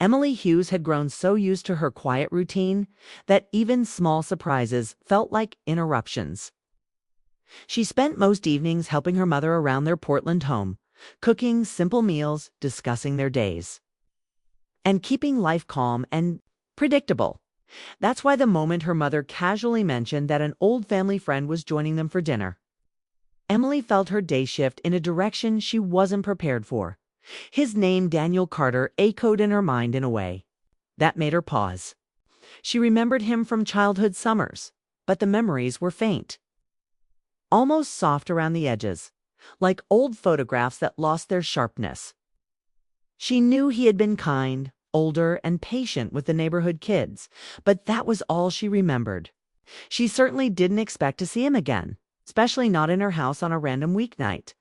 Emily Hughes had grown so used to her quiet routine that even small surprises felt like interruptions. She spent most evenings helping her mother around their Portland home, cooking simple meals, discussing their days, and keeping life calm and predictable. That's why the moment her mother casually mentioned that an old family friend was joining them for dinner, Emily felt her day shift in a direction she wasn't prepared for. His name, Daniel Carter, echoed in her mind in a way that made her pause. She remembered him from childhood summers, but the memories were faint, almost soft around the edges, like old photographs that lost their sharpness. She knew he had been kind, older, and patient with the neighborhood kids, but that was all she remembered. She certainly didn't expect to see him again, especially not in her house on a random weeknight.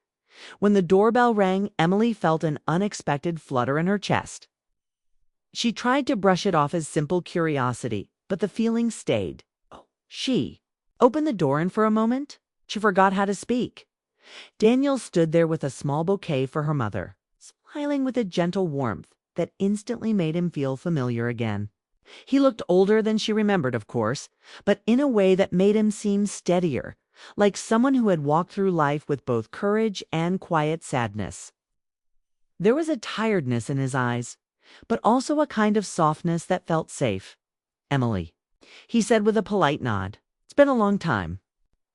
When the doorbell rang, Emily felt an unexpected flutter in her chest. She tried to brush it off as simple curiosity, but the feeling stayed. She opened the door, and for a moment, she forgot how to speak. Daniel stood there with a small bouquet for her mother, smiling with a gentle warmth that instantly made him feel familiar again. He looked older than she remembered, of course, but in a way that made him seem steadier, like someone who had walked through life with both courage and quiet sadness. There was a tiredness in his eyes, but also a kind of softness that felt safe. "Emily," he said with a polite nod. "It's been a long time."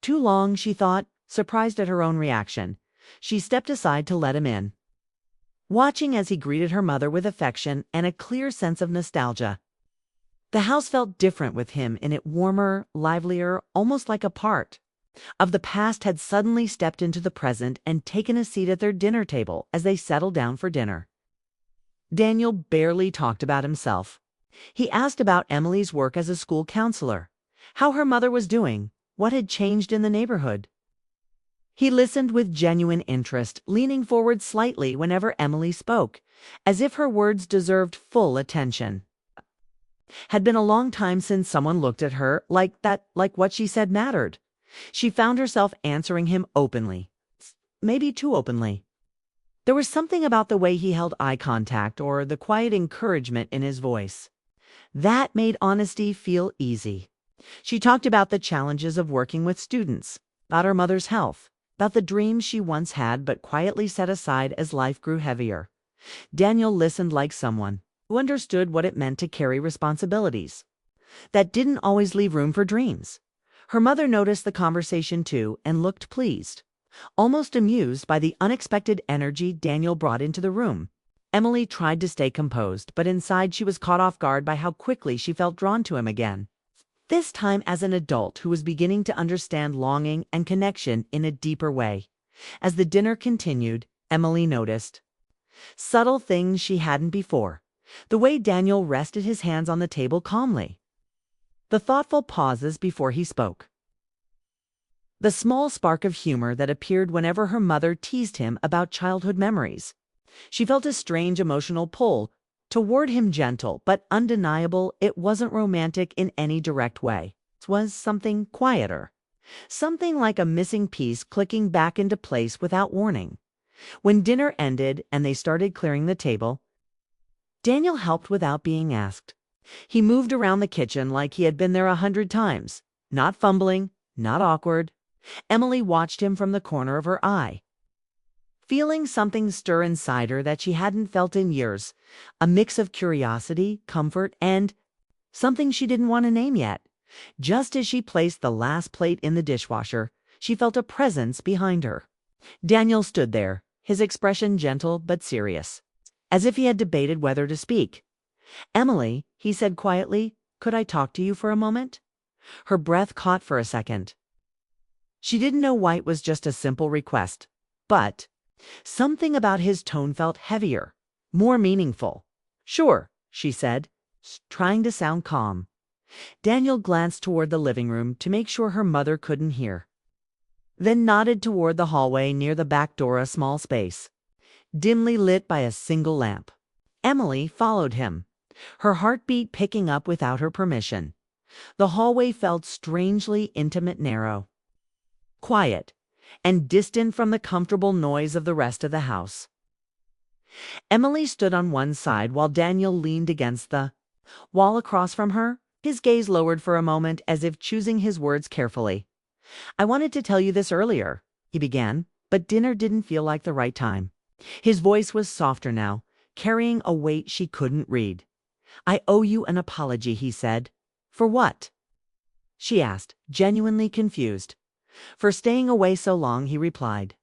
Too long, she thought, surprised at her own reaction. She stepped aside to let him in, watching as he greeted her mother with affection and a clear sense of nostalgia. The house felt different with him in it, warmer, livelier, almost like a part of the past had suddenly stepped into the present and taken a seat at their dinner table as they settled down for dinner. Daniel barely talked about himself. He asked about Emily's work as a school counselor, how her mother was doing, what had changed in the neighborhood. He listened with genuine interest, leaning forward slightly whenever Emily spoke, as if her words deserved full attention. Had been a long time since someone looked at her like that, like what she said mattered. She found herself answering him openly, maybe too openly. There was something about the way he held eye contact or the quiet encouragement in his voice that made honesty feel easy. She talked about the challenges of working with students, about her mother's health, about the dreams she once had but quietly set aside as life grew heavier. Daniel listened like someone who understood what it meant to carry responsibilities that didn't always leave room for dreams. Her mother noticed the conversation too and looked pleased, almost amused by the unexpected energy Daniel brought into the room. Emily tried to stay composed, but inside she was caught off guard by how quickly she felt drawn to him again. This time as an adult who was beginning to understand longing and connection in a deeper way. As the dinner continued, Emily noticed subtle things she hadn't before. The way Daniel rested his hands on the table calmly, the thoughtful pauses before he spoke, the small spark of humor that appeared whenever her mother teased him about childhood memories. She felt a strange emotional pull toward him, gentle but undeniable. It wasn't romantic in any direct way. It was something quieter, something like a missing piece clicking back into place without warning. When dinner ended and they started clearing the table, Daniel helped without being asked. He moved around the kitchen like he had been there 100 times, not fumbling, not awkward. Emily watched him from the corner of her eye, feeling something stir inside her that she hadn't felt in years, a mix of curiosity, comfort, and something she didn't want to name yet. Just as she placed the last plate in the dishwasher, she felt a presence behind her. Daniel stood there, his expression gentle but serious, as if he had debated whether to speak. "Emily," he said quietly, "could I talk to you for a moment?" Her breath caught for a second. She didn't know why it was just a simple request, but something about his tone felt heavier, more meaningful. "Sure," she said, trying to sound calm. Daniel glanced toward the living room to make sure her mother couldn't hear, then nodded toward the hallway near the back door, a small space, dimly lit by a single lamp. Emily followed him, her heartbeat picking up without her permission. The hallway felt strangely intimate, narrow, quiet, and distant from the comfortable noise of the rest of the house. Emily stood on one side while Daniel leaned against the wall across from her, his gaze lowered for a moment as if choosing his words carefully. "I wanted to tell you this earlier," he began, but dinner didn't feel like the right time. His voice was softer now, carrying a weight she couldn't read. "I owe you an apology," he said. "For what?" she asked, genuinely confused. "For staying away so long," he replied.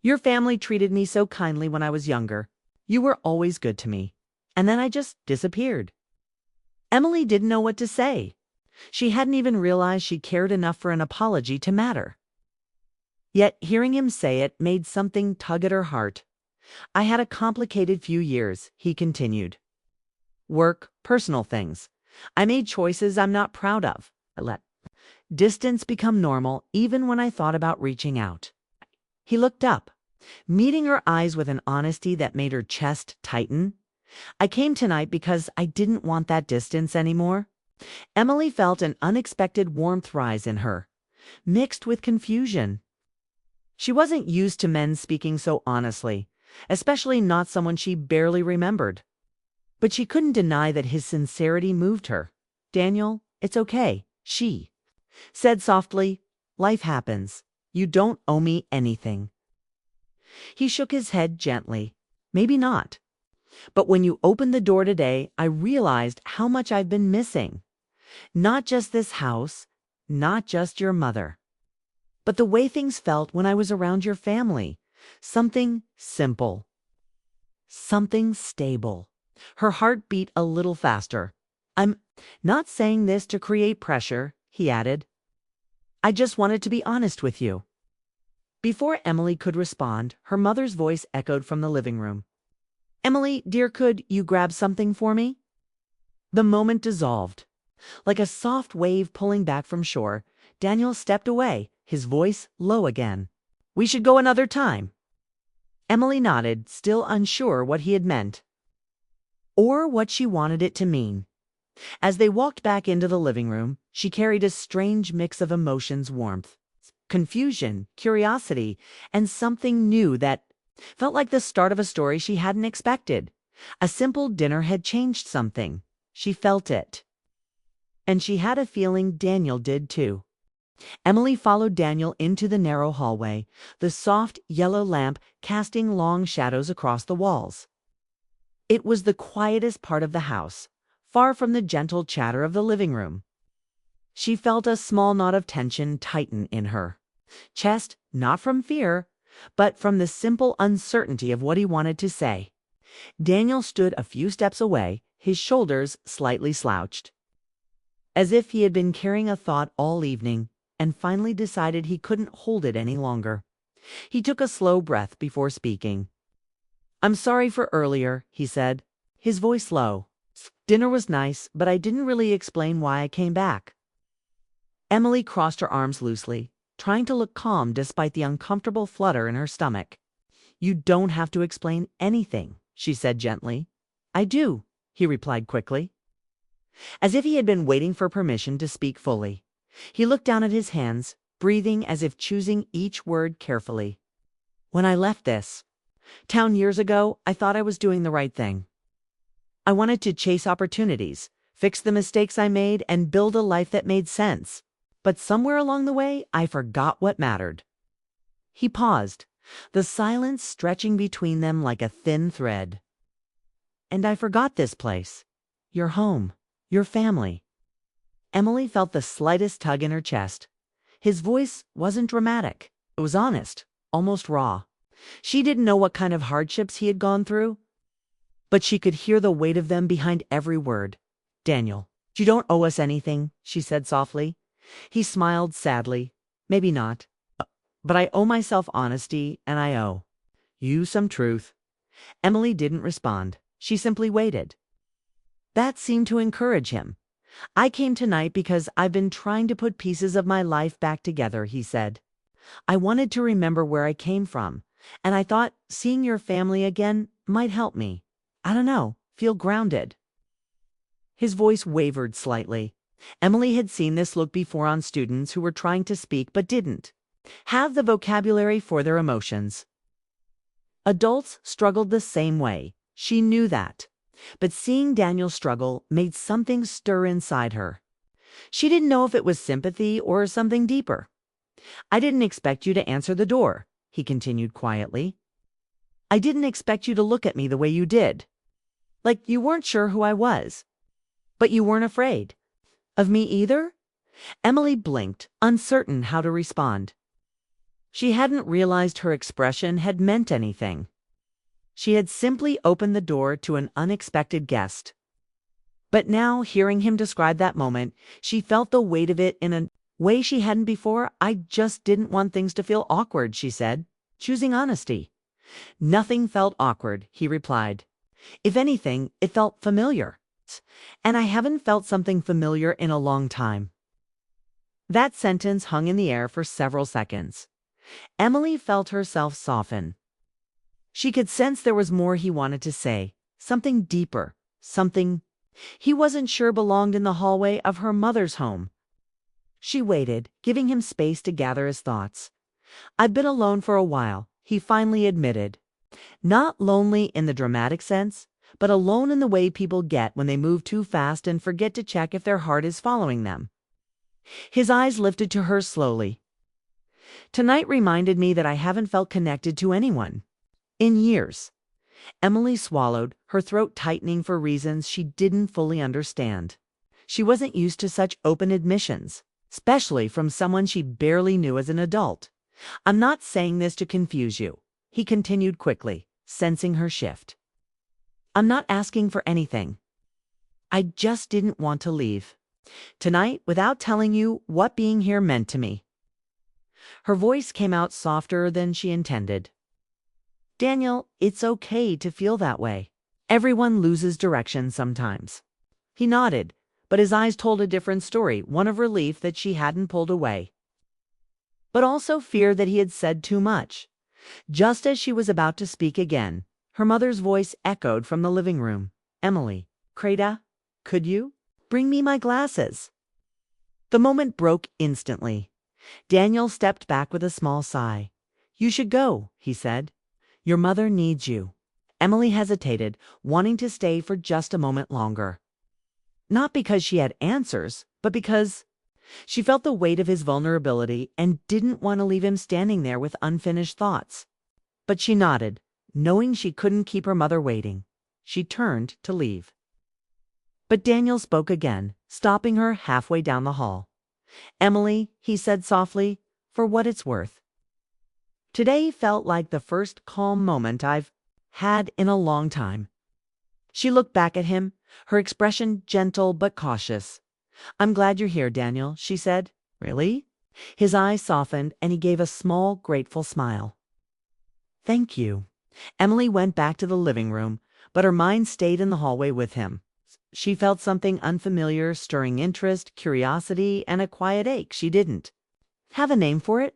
"Your family treated me so kindly when I was younger. You were always good to me. And then I just disappeared." Emily didn't know what to say. She hadn't even realized she cared enough for an apology to matter. Yet hearing him say it made something tug at her heart. "I had a complicated few years," he continued. "Work, personal things. I made choices I'm not proud of. I let distance become normal even when I thought about reaching out." He looked up, meeting her eyes with an honesty that made her chest tighten. "I came tonight because I didn't want that distance anymore." Emily felt an unexpected warmth rise in her, mixed with confusion. She wasn't used to men speaking so honestly, especially not someone she barely remembered. But she couldn't deny that his sincerity moved her. "Daniel, it's okay," she said softly. "Life happens. You don't owe me anything." He shook his head gently. "Maybe not. But when you opened the door today, I realized how much I've been missing. Not just this house, not just your mother, but the way things felt when I was around your family. Something simple. Something stable." Her heart beat a little faster. "I'm not saying this to create pressure," he added. "I just wanted to be honest with you." Before Emily could respond, her mother's voice echoed from the living room. "Emily, dear, could you grab something for me?" The moment dissolved. Like a soft wave pulling back from shore, Daniel stepped away, his voice low again. "We should go another time." Emily nodded, still unsure what he had meant, or what she wanted it to mean. As they walked back into the living room, she carried a strange mix of emotions: warmth, confusion, curiosity, and something new that felt like the start of a story she hadn't expected. A simple dinner had changed something. She felt it. And she had a feeling Daniel did too. Emily followed Daniel into the narrow hallway, the soft yellow lamp casting long shadows across the walls. It was the quietest part of the house, far from the gentle chatter of the living room. She felt a small knot of tension tighten in her chest, not from fear, but from the simple uncertainty of what he wanted to say. Daniel stood a few steps away, his shoulders slightly slouched, as if he had been carrying a thought all evening and finally decided he couldn't hold it any longer. He took a slow breath before speaking. "I'm sorry for earlier," he said, his voice low. "Dinner was nice, but I didn't really explain why I came back." Emily crossed her arms loosely, trying to look calm despite the uncomfortable flutter in her stomach. "You don't have to explain anything," she said gently. "I do," he replied quickly, as if he had been waiting for permission to speak fully. He looked down at his hands, breathing as if choosing each word carefully. "When I left this town years ago, I thought I was doing the right thing. I wanted to chase opportunities, fix the mistakes I made, and build a life that made sense. But somewhere along the way, I forgot what mattered." He paused, the silence stretching between them like a thin thread. "And I forgot this place. Your home. Your family." Emily felt the slightest tug in her chest. His voice wasn't dramatic. It was honest, almost raw. She didn't know what kind of hardships he had gone through, but she could hear the weight of them behind every word. "Daniel, you don't owe us anything," she said softly. He smiled sadly. "Maybe not. But I owe myself honesty, and I owe you some truth." Emily didn't respond. She simply waited. That seemed to encourage him. "I came tonight because I've been trying to put pieces of my life back together," he said. "I wanted to remember where I came from, and I thought seeing your family again might help me. I don't know, feel grounded." His voice wavered slightly. Emily had seen this look before on students who were trying to speak but didn't have the vocabulary for their emotions. Adults struggled the same way. She knew that. But seeing Daniel struggle made something stir inside her. She didn't know if it was sympathy or something deeper. "I didn't expect you to answer the door," he continued quietly. "I didn't expect you to look at me the way you did. Like you weren't sure who I was. But you weren't afraid. Of me either?" Emily blinked, uncertain how to respond. She hadn't realized her expression had meant anything. She had simply opened the door to an unexpected guest. But now, hearing him describe that moment, she felt the weight of it in a way she hadn't before. "I just didn't want things to feel awkward," she said, choosing honesty. "Nothing felt awkward," he replied. "If anything, it felt familiar. And I haven't felt something familiar in a long time." That sentence hung in the air for several seconds. Emily felt herself soften. She could sense there was more he wanted to say, something deeper, something he wasn't sure belonged in the hallway of her mother's home. She waited, giving him space to gather his thoughts. "I've been alone for a while," he finally admitted. Not lonely in the dramatic sense, but alone in the way people get when they move too fast and forget to check if their heart is following them. His eyes lifted to hers slowly. "Tonight reminded me that I haven't felt connected to anyone in years." Emily swallowed, her throat tightening for reasons she didn't fully understand. She wasn't used to such open admissions, especially from someone she barely knew as an adult. "I'm not saying this to confuse you," he continued quickly, sensing her shift. "I'm not asking for anything. I just didn't want to leave tonight without telling you what being here meant to me." Her voice came out softer than she intended. "Daniel, it's okay to feel that way. Everyone loses direction sometimes." He nodded, but his eyes told a different story, one of relief that she hadn't pulled away, but also fear that he had said too much. Just as she was about to speak again, her mother's voice echoed from the living room. "Emily, Kreda, could you bring me my glasses?" The moment broke instantly. Daniel stepped back with a small sigh. "You should go," he said. "Your mother needs you." Emily hesitated, wanting to stay for just a moment longer. Not because she had answers, but because she felt the weight of his vulnerability and didn't want to leave him standing there with unfinished thoughts. But she nodded, knowing she couldn't keep her mother waiting. She turned to leave. But Daniel spoke again, stopping her halfway down the hall. "Emily," he said softly, "for what it's worth, today felt like the first calm moment I've had in a long time." She looked back at him, her expression gentle but cautious. "I'm glad you're here, Daniel," she said. "Really?" His eyes softened and he gave a small, grateful smile. "Thank you." Emily went back to the living room, but her mind stayed in the hallway with him. She felt something unfamiliar stirring interest, curiosity, and a quiet ache. She didn't have a name for it.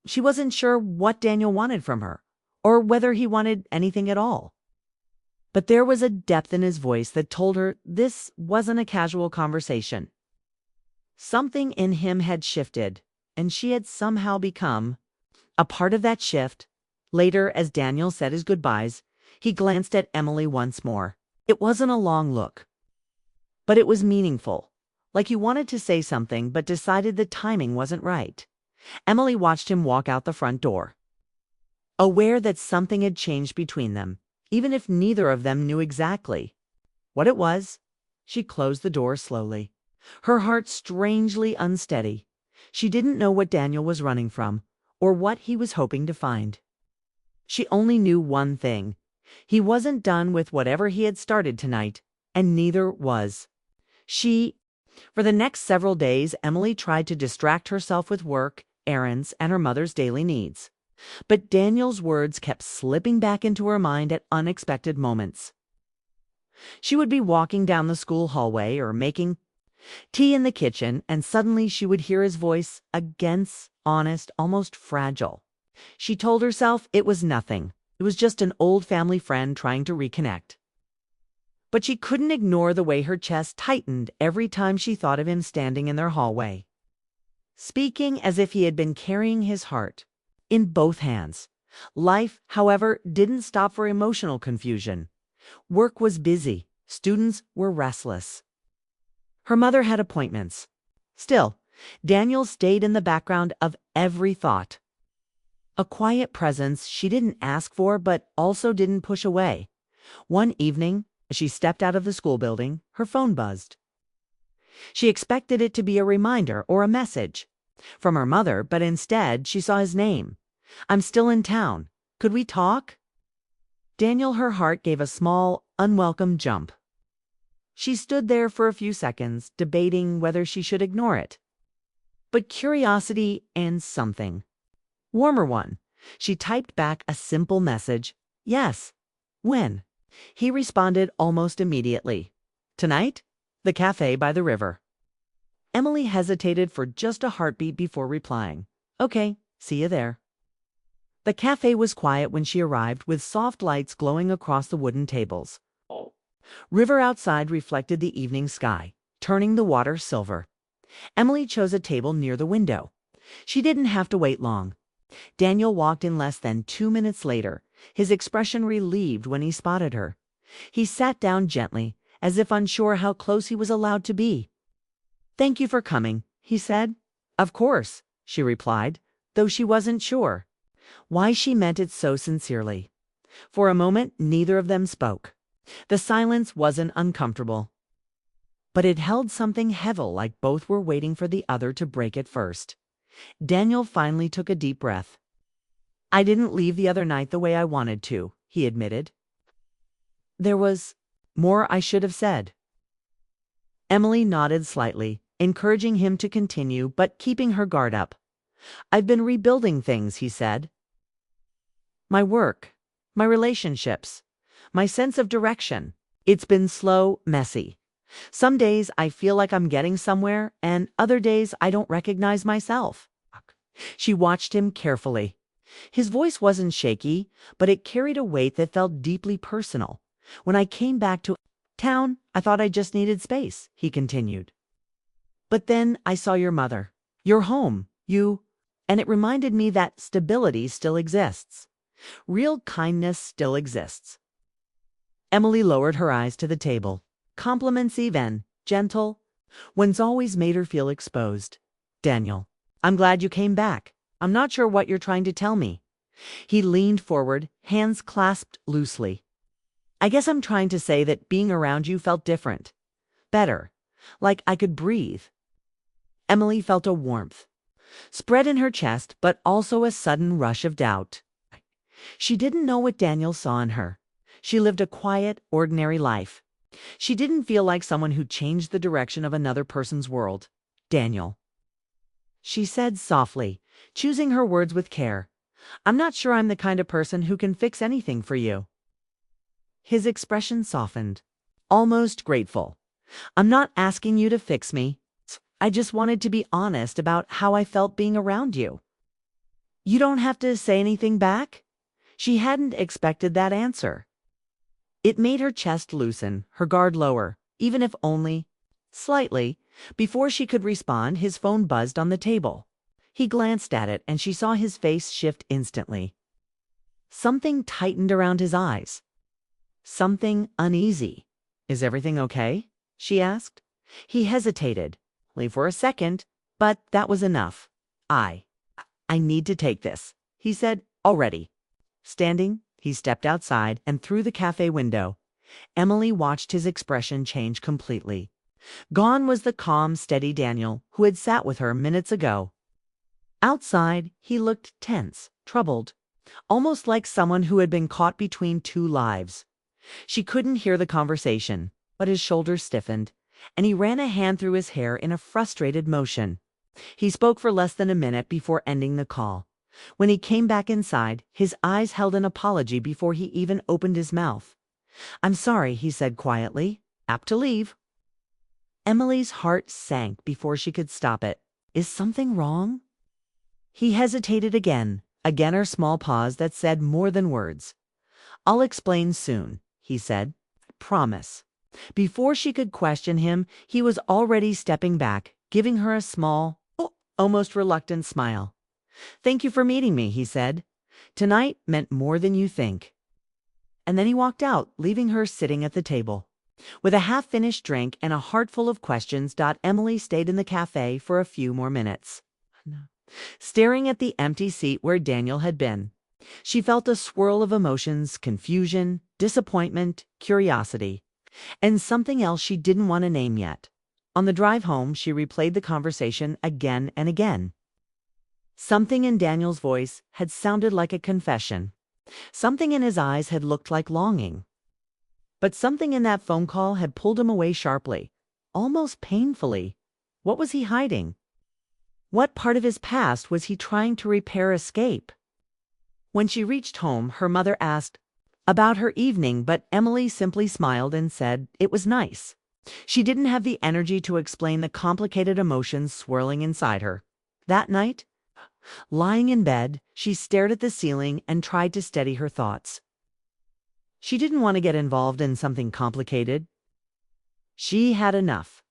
She wasn't sure what Daniel wanted from her, or whether he wanted anything at all. But there was a depth in his voice that told her this wasn't a casual conversation. Something in him had shifted, and she had somehow become a part of that shift. Later, as Daniel said his goodbyes, he glanced at Emily once more. It wasn't a long look, but it was meaningful, like he wanted to say something but decided the timing wasn't right. Emily watched him walk out the front door, aware that something had changed between them, even if neither of them knew exactly what it was. She closed the door slowly, her heart strangely unsteady. She didn't know what Daniel was running from, or what he was hoping to find. She only knew one thing. He wasn't done with whatever he had started tonight, and neither was she. For the next several days, Emily tried to distract herself with work, errands, and her mother's daily needs. But Daniel's words kept slipping back into her mind at unexpected moments. She would be walking down the school hallway or making tea in the kitchen, and suddenly she would hear his voice, again, honest, almost fragile. She told herself it was nothing. It was just an old family friend trying to reconnect. But she couldn't ignore the way her chest tightened every time she thought of him standing in their hallway, speaking as if he had been carrying his heart in both hands. Life, however, didn't stop for emotional confusion. Work was busy. Students were restless. Her mother had appointments. Still, Daniel stayed in the background of every thought. A quiet presence she didn't ask for but also didn't push away. One evening, as she stepped out of the school building, her phone buzzed. She expected it to be a reminder or a message from her mother, but instead she saw his name. "I'm still in town. Could we talk?" Daniel, her heart gave a small, unwelcome jump. She stood there for a few seconds, debating whether she should ignore it. But curiosity and something warmer one. She typed back a simple message. "Yes. When?" He responded almost immediately. "Tonight? The cafe by the river." Emily hesitated for just a heartbeat before replying. "Okay, see you there." The cafe was quiet when she arrived, with soft lights glowing across the wooden tables. River outside reflected the evening sky, turning the water silver. Emily chose a table near the window. She didn't have to wait long. Daniel walked in less than 2 minutes later, his expression relieved when he spotted her. He sat down gently, as if unsure how close he was allowed to be. "Thank you for coming," he said. "Of course," she replied, though she wasn't sure why she meant it so sincerely. For a moment, neither of them spoke. The silence wasn't uncomfortable, but it held something heavy, like both were waiting for the other to break it first. Daniel finally took a deep breath. "I didn't leave the other night the way I wanted to," he admitted. "There was more I should have said." Emily nodded slightly, encouraging him to continue, but keeping her guard up. "I've been rebuilding things," he said. "My work, my relationships, my sense of direction. It's been slow, messy. Some days I feel like I'm getting somewhere, and other days I don't recognize myself." She watched him carefully. His voice wasn't shaky, but it carried a weight that felt deeply personal. "When I came back to town, I thought I just needed space," he continued. "But then I saw your mother, your home, and it reminded me that stability still exists. Real kindness still exists." Emily lowered her eyes to the table. Compliments, even gentle ones, always made her feel exposed. "Daniel, I'm glad you came back. I'm not sure what you're trying to tell me." He leaned forward, hands clasped loosely. "I guess I'm trying to say that being around you felt different. Better. Like I could breathe." Emily felt a warmth spread in her chest, but also a sudden rush of doubt. She didn't know what Daniel saw in her. She lived a quiet, ordinary life. She didn't feel like someone who changed the direction of another person's world. "Daniel," she said softly, choosing her words with care, "I'm not sure I'm the kind of person who can fix anything for you." His expression softened, almost grateful. "I'm not asking you to fix me. I just wanted to be honest about how I felt being around you." "You don't have to say anything back?" She hadn't expected that answer. It made her chest loosen, her guard lower, even if only slightly. Before she could respond, his phone buzzed on the table. He glanced at it, and she saw his face shift instantly. Something tightened around his eyes. Something uneasy. "Is everything okay?" she asked. He hesitated, only for a second, but that was enough. I need to take this," he said, already. Standing, he stepped outside and through the cafe window. Emily watched his expression change completely. Gone was the calm, steady Daniel who had sat with her minutes ago. Outside, he looked tense, troubled, almost like someone who had been caught between two lives. She couldn't hear the conversation, but his shoulders stiffened, and he ran a hand through his hair in a frustrated motion. He spoke for less than a minute before ending the call. When he came back inside, his eyes held an apology before he even opened his mouth. "I'm sorry," he said quietly. "Apt to leave." Emily's heart sank before she could stop it. Is something wrong? He hesitated again a small pause that said more than words. "I'll explain soon," he said. "Promise." Before she could question him, he was already stepping back, giving her a small, almost reluctant smile. "Thank you for meeting me," he said. Tonight meant more than you think." And then he walked out, leaving her sitting at the table. With a half-finished drink and a heart full of questions, Emily stayed in the cafe for a few more minutes, staring at the empty seat where Daniel had been. She felt a swirl of emotions: confusion, disappointment, curiosity, and something else she didn't want to name yet. On the drive home, she replayed the conversation again and again. Something in Daniel's voice had sounded like a confession. Something in his eyes had looked like longing. But something in that phone call had pulled him away sharply, almost painfully. What was he hiding? What part of his past was he trying to repair, escape? When she reached home, her mother asked about her evening, but Emily simply smiled and said it was nice. She didn't have the energy to explain the complicated emotions swirling inside her. That night, lying in bed, she stared at the ceiling and tried to steady her thoughts. She didn't want to get involved in something complicated. She had enough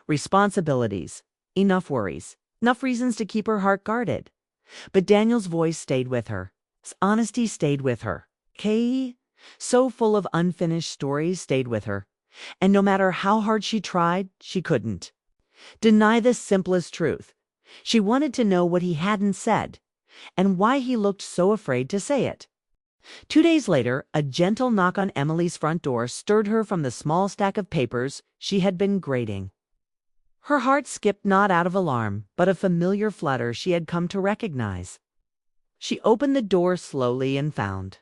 responsibilities, enough worries, enough reasons to keep her heart guarded. But Daniel's voice stayed with her. His honesty stayed with her. Kay, so full of unfinished stories, stayed with her. And no matter how hard she tried, she couldn't deny the simplest truth. She wanted to know what he hadn't said, and why he looked so afraid to say it. 2 days later, a gentle knock on Emily's front door stirred her from the small stack of papers she had been grading. Her heart skipped, not out of alarm, but a familiar flutter she had come to recognize. She opened the door slowly and found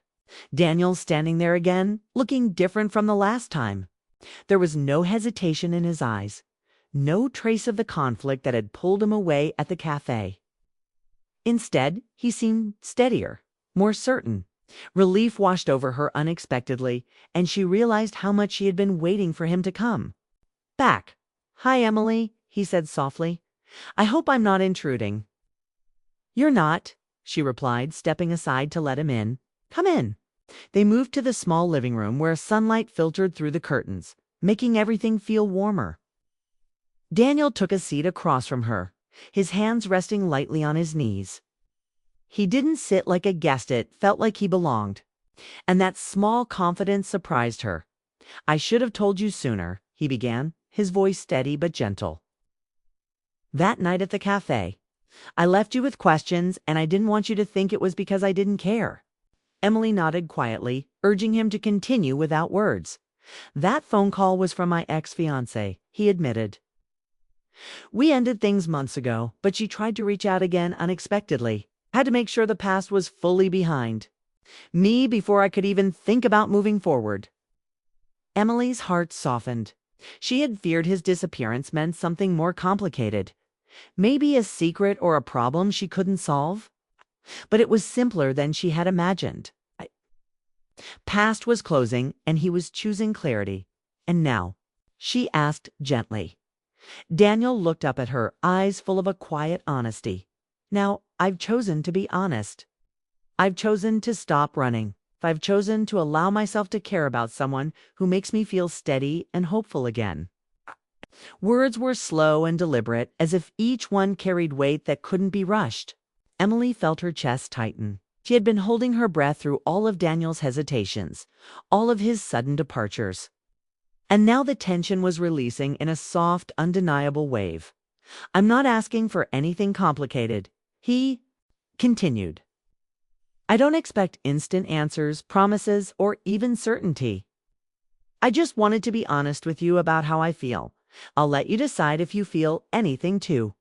Daniel standing there again, looking different from the last time. There was no hesitation in his eyes, no trace of the conflict that had pulled him away at the cafe. Instead, he seemed steadier, more certain. Relief washed over her unexpectedly, and she realized how much she had been waiting for him to come back. "Hi, Emily," he said softly. "I hope I'm not intruding." "You're not," she replied, stepping aside to let him in. "Come in." They moved to the small living room where sunlight filtered through the curtains, making everything feel warmer. Daniel took a seat across from her, his hands resting lightly on his knees. He didn't sit like a guest, it felt like he belonged. And that small confidence surprised her. "I should have told you sooner," he began, his voice steady but gentle. "That night at the cafe, I left you with questions, and I didn't want you to think it was because I didn't care." Emily nodded quietly, urging him to continue without words. "That phone call was from my ex-fiancé," he admitted. "We ended things months ago, but she tried to reach out again unexpectedly. Had to make sure the past was fully behind me before I could even think about moving forward." Emily's heart softened. She had feared his disappearance meant something more complicated. Maybe a secret or a problem she couldn't solve. But it was simpler than she had imagined. Past was closing, and he was choosing clarity. "And now?" she asked gently. Daniel looked up at her, eyes full of a quiet honesty. "Now, I've chosen to be honest. I've chosen to stop running. I've chosen to allow myself to care about someone who makes me feel steady and hopeful again." Words were slow and deliberate, as if each one carried weight that couldn't be rushed. Emily felt her chest tighten. She had been holding her breath through all of Daniel's hesitations, all of his sudden departures. And now the tension was releasing in a soft, undeniable wave. "I'm not asking for anything complicated," he continued. "I don't expect instant answers, promises, or even certainty. I just wanted to be honest with you about how I feel. I'll let you decide if you feel anything too."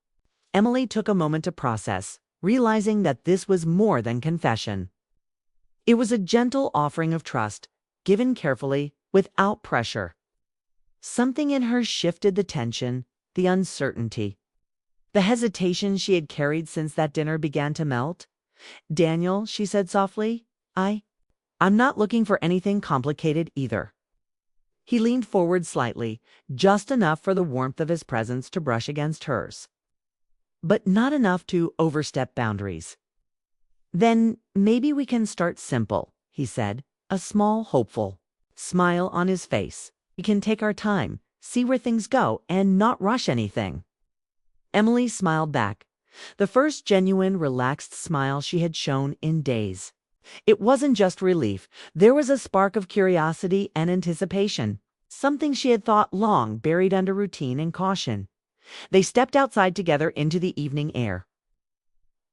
Emily took a moment to process, realizing that this was more than confession. It was a gentle offering of trust, given carefully, without pressure. Something in her shifted the tension, the uncertainty. The hesitation she had carried since that dinner began to melt. "Daniel," she said softly, I'm not looking for anything complicated either." He leaned forward slightly, just enough for the warmth of his presence to brush against hers, but not enough to overstep boundaries. "Then maybe we can start simple," he said, a small, hopeful smile on his face. "We can take our time, see where things go, and not rush anything." Emily smiled back, the first genuine, relaxed smile she had shown in days. It wasn't just relief. There was a spark of curiosity and anticipation, something she had thought long buried under routine and caution. They stepped outside together into the evening air.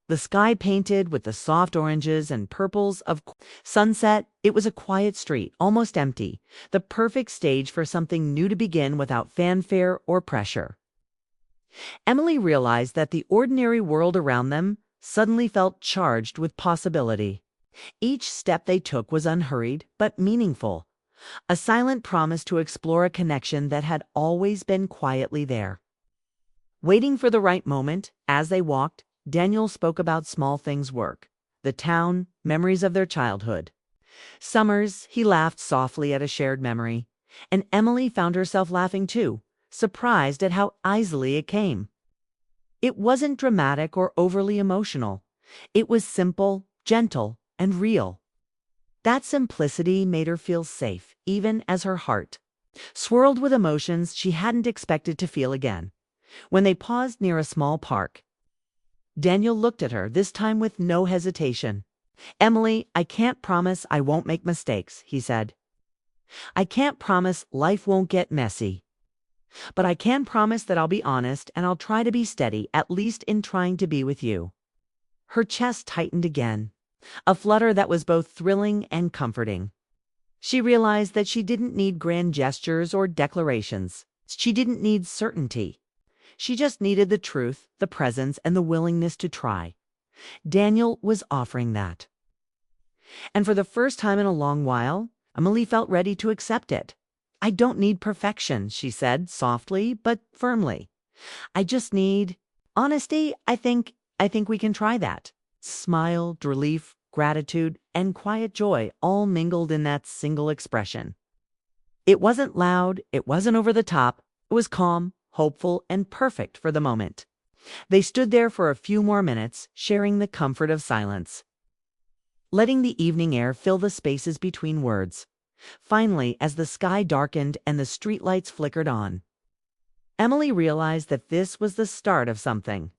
The sky painted with the soft oranges and purples of sunset, it was a quiet street, almost empty, the perfect stage for something new to begin without fanfare or pressure. Emily realized that the ordinary world around them suddenly felt charged with possibility. Each step they took was unhurried but meaningful, a silent promise to explore a connection that had always been quietly there. Waiting for the right moment, as they walked, Daniel spoke about small things: work, the town, memories of their childhood. Summers, he laughed softly at a shared memory, and Emily found herself laughing too, surprised at how easily it came. It wasn't dramatic or overly emotional. It was simple, gentle, and real. That simplicity made her feel safe, even as her heart swirled with emotions she hadn't expected to feel again. When they paused near a small park, Daniel looked at her, this time with no hesitation. "Emily, I can't promise I won't make mistakes," he said. "I can't promise life won't get messy. But I can promise that I'll be honest and I'll try to be steady, at least in trying to be with you." Her chest tightened again, a flutter that was both thrilling and comforting. She realized that she didn't need grand gestures or declarations. She didn't need certainty. She just needed the truth, the presence, and the willingness to try. Daniel was offering that. And for the first time in a long while, Emily felt ready to accept it. "I don't need perfection," she said, softly but firmly. "I just need honesty. I think we can try that." Smile, relief, gratitude, and quiet joy all mingled in that single expression. It wasn't loud, it wasn't over the top, it was calm, hopeful, and perfect for the moment. They stood there for a few more minutes, sharing the comfort of silence, letting the evening air fill the spaces between words. Finally, as the sky darkened and the streetlights flickered on, Emily realized that this was the start of something.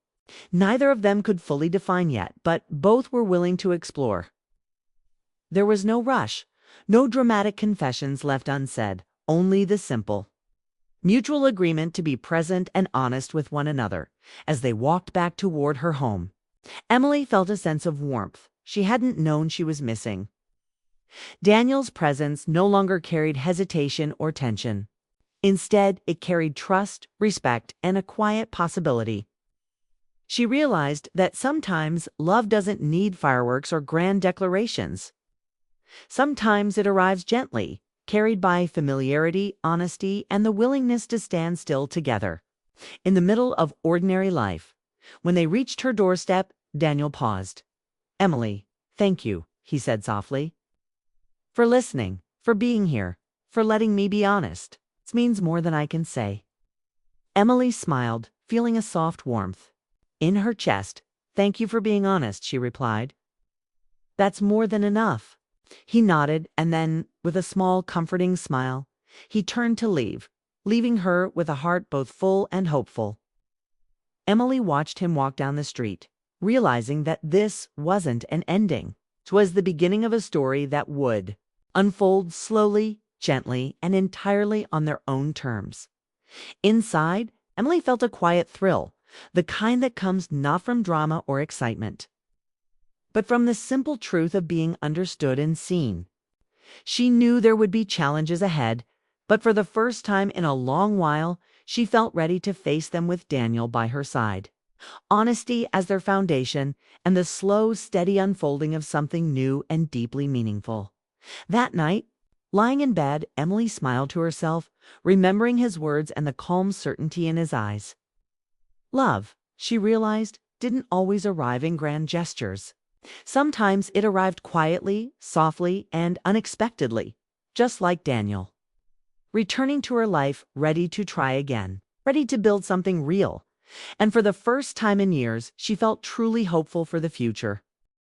Neither of them could fully define yet, but both were willing to explore. There was no rush, no dramatic confessions left unsaid, only the simple, mutual agreement to be present and honest with one another. As they walked back toward her home, Emily felt a sense of warmth she hadn't known she was missing. Daniel's presence no longer carried hesitation or tension. Instead, it carried trust, respect, and a quiet possibility. She realized that sometimes love doesn't need fireworks or grand declarations. Sometimes it arrives gently, carried by familiarity, honesty, and the willingness to stand still together. In the middle of ordinary life, when they reached her doorstep, Daniel paused. "Emily, thank you," he said softly, "for listening, for being here, for letting me be honest. It means more than I can say." Emily smiled, feeling a soft warmth in her chest. "Thank you for being honest," she replied. "That's more than enough." He nodded, and then, with a small, comforting smile, he turned to leave, leaving her with a heart both full and hopeful. Emily watched him walk down the street, realizing that this wasn't an ending. It was the beginning of a story that would unfold slowly, gently, and entirely on their own terms. Inside, Emily felt a quiet thrill, the kind that comes not from drama or excitement, but from the simple truth of being understood and seen. She knew there would be challenges ahead, but for the first time in a long while, she felt ready to face them with Daniel by her side. Honesty as their foundation, and the slow, steady unfolding of something new and deeply meaningful. That night, lying in bed, Emily smiled to herself, remembering his words and the calm certainty in his eyes. Love, she realized, didn't always arrive in grand gestures. Sometimes it arrived quietly, softly, and unexpectedly, just like Daniel. Returning to her life, ready to try again, ready to build something real. And for the first time in years, she felt truly hopeful for the future.